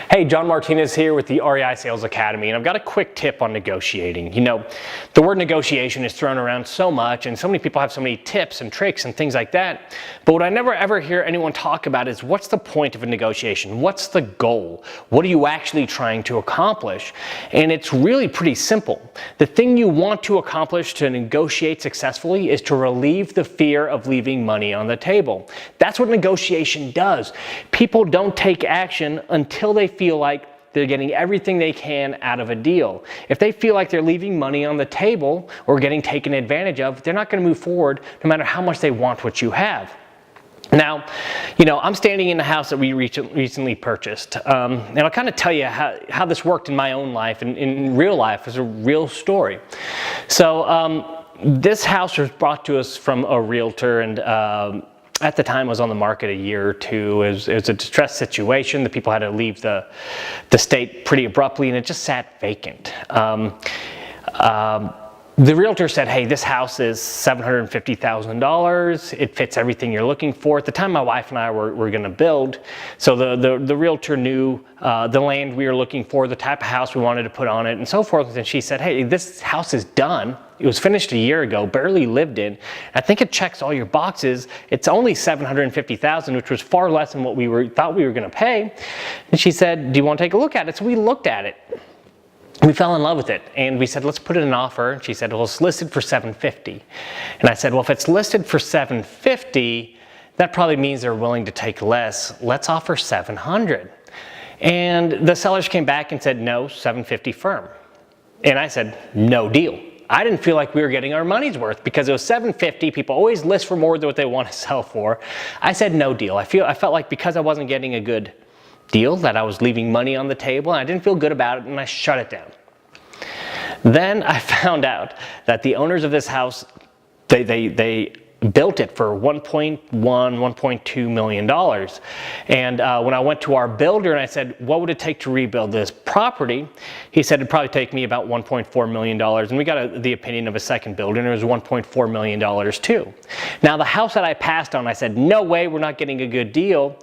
Hey, John Martinez here with the REI Sales Academy, and I've got a quick tip on negotiating. You know, the word negotiation is thrown around so much, and so many people have so many tips and tricks and things like that. But what I never ever hear anyone talk about is what's the point of a negotiation? What's the goal? What are you actually trying to accomplish? And it's really pretty simple. The thing you want to accomplish to negotiate successfully is to relieve the fear of leaving money on the table. That's what negotiation does. People don't take action until they feel like they're getting everything they can out of a deal. If they feel like they're leaving money on the table or getting taken advantage of, they're not going to move forward no matter how much they want what you have. Now, you know, I'm standing in the house that we recently purchased, and I'll kind of tell you how this worked in my own life and in real life. It's a real story. So this house was brought to us from a realtor, and at the time, it was on the market a year or two. It was a distressed situation. The people had to leave the state pretty abruptly, and it just sat vacant. The realtor said, hey, this house is $750,000. It fits everything you're looking for. At the time, my wife and I were going to build. So the realtor knew the land we were looking for, the type of house we wanted to put on it, and so forth. And she said, hey, this house is done. It was finished a year ago, barely lived in. I think it checks all your boxes. It's only $750,000, which was far less than what we thought we were going to pay. And she said, do you want to take a look at it? So we looked at it. We fell in love with it, and we said, let's put in an offer. And she said, well, it's listed for $750,000. And I said, well, if it's listed for $750,000, that probably means they're willing to take less. Let's offer $700,000. And the sellers came back and said, no, $750,000 firm. And I said, no deal. I didn't feel like we were getting our money's worth because it was $750,000. People always list for more than what they want to sell for. I said, no deal. I felt like because I wasn't getting a good deal that I was leaving money on the table, and I didn't feel good about it, and I shut it down. Then I found out that the owners of this house, they built it for $1.2 million. And when I went to our builder and I said, what would it take to rebuild this property? He said it'd probably take me about $1.4 million. And we got the opinion of a second builder, and it was $1.4 million too. Now the house that I passed on, I said, no way, we're not getting a good deal.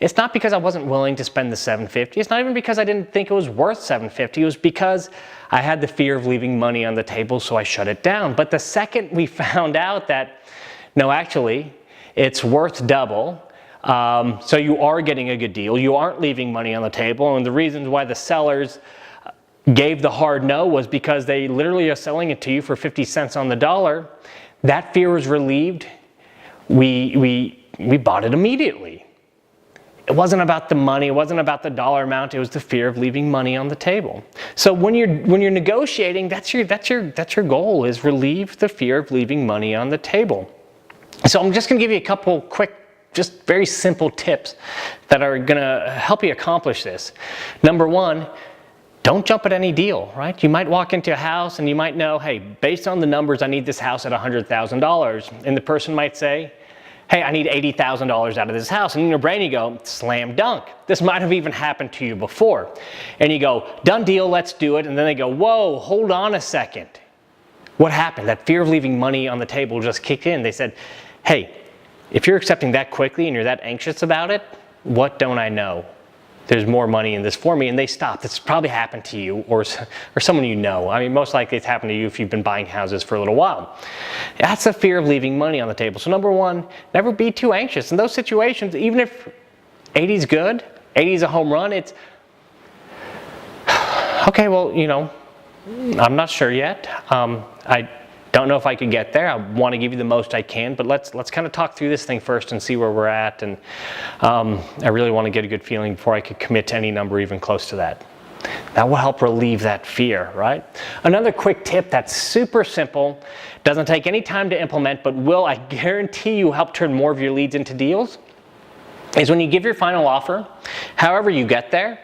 It's not because I wasn't willing to spend the $750,000. It's not even because I didn't think it was worth $750,000. It was because I had the fear of leaving money on the table, so I shut it down. But the second we found out that, no, actually, it's worth double, so you are getting a good deal, you aren't leaving money on the table, and the reasons why the sellers gave the hard no was because they literally are selling it to you for 50 cents on the dollar. That fear was relieved. We bought it immediately. It wasn't about the money, it wasn't about the dollar amount, it was the fear of leaving money on the table. So when you're negotiating, that's your goal, is relieve the fear of leaving money on the table. So I'm just going to give you a couple quick, just very simple tips that are going to help you accomplish this. Number one, don't jump at any deal, right? You might walk into a house and you might know, hey, based on the numbers, I need this house at $100,000. And the person might say, hey, I need $80,000 out of this house. And in your brain you go, slam dunk. This might have even happened to you before. And you go, done deal, let's do it. And then they go, whoa, hold on a second. What happened? That fear of leaving money on the table just kicked in. They said, hey, if you're accepting that quickly and you're that anxious about it, what don't I know? There's more money in this for me. And they stopped. This probably happened to you or someone you know. I mean, most likely it's happened to you if you've been buying houses for a little while. That's the fear of leaving money on the table. So number one, never be too anxious. In those situations, even if 80 is good, 80 is a home run, it's, okay, well, you know, I'm not sure yet. I don't know if I could get there. I want to give you the most I can, but let's kind of talk through this thing first and see where we're at. And I really want to get a good feeling before I could commit to any number even close to that. That will help relieve that fear, right? Another quick tip that's super simple, doesn't take any time to implement, but will, I guarantee you, help turn more of your leads into deals, is when you give your final offer, however you get there,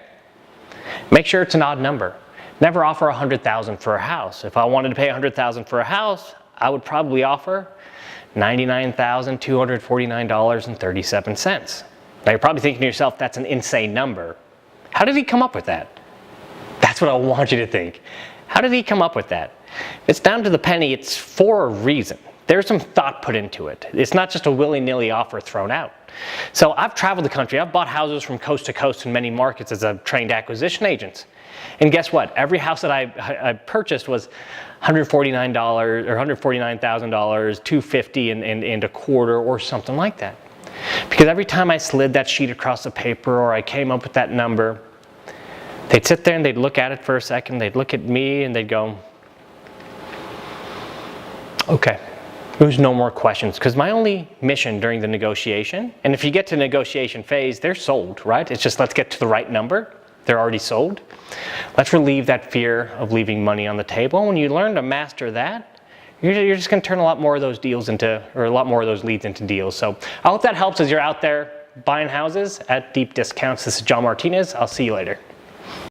make sure it's an odd number. Never offer $100,000 for a house. If I wanted to pay $100,000 for a house, I would probably offer $99,249.37. Now you're probably thinking to yourself, that's an insane number. How did he come up with that? That's what I want you to think. How did he come up with that? It's down to the penny, it's for a reason. There's some thought put into it. It's not just a willy-nilly offer thrown out. So I've traveled the country. I've bought houses from coast to coast in many markets as a trained acquisition agent. And guess what? Every house that I purchased was $149 or $149,000, $250 and a quarter or something like that. Because every time I slid that sheet across the paper or I came up with that number, they'd sit there and they'd look at it for a second, they'd look at me and they'd go, okay. There's no more questions, because my only mission during the negotiation, and if you get to negotiation phase, they're sold, right? It's just let's get to the right number. They're already sold. Let's relieve that fear of leaving money on the table. When you learn to master that, you're just going to turn a lot more of those deals into, or a lot more of those leads into deals. So I hope that helps as you're out there buying houses at deep discounts. This is John Martinez. I'll see you later.